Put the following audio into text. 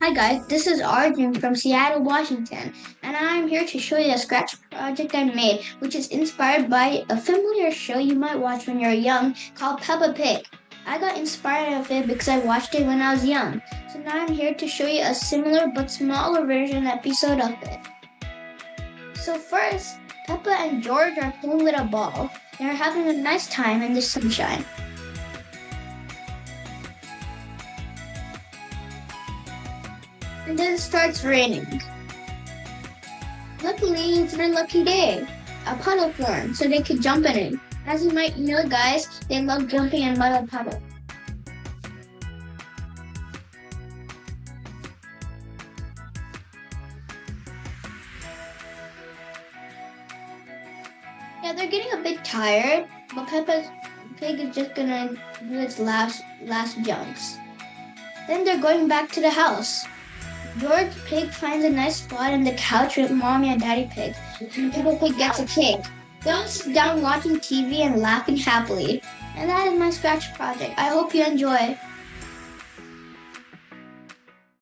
Hi guys, this is Arjun from Seattle, Washington, and I'm here to show you a scratch project I made, which is inspired by a familiar show you might watch when you're young called Peppa Pig. I got inspired of it because I watched it when I was young, so now I'm here to show you a similar but smaller version episode of it. So first, Peppa and George are playing with a ball. They're having a nice time in the sunshine. And then it starts raining. Luckily, it's their lucky day. A puddle formed, so they could jump in it. As you might know, guys, they love jumping in mud puddle. Yeah, they're getting a bit tired, but Peppa Pig is just gonna do its last jumps. Then they're going back to the house. George Pig finds a nice spot in the couch with Mommy and Daddy Pig, and Peppa Pig gets a cake. They all sit down watching TV and laughing happily. And that is my scratch project. I hope you enjoy.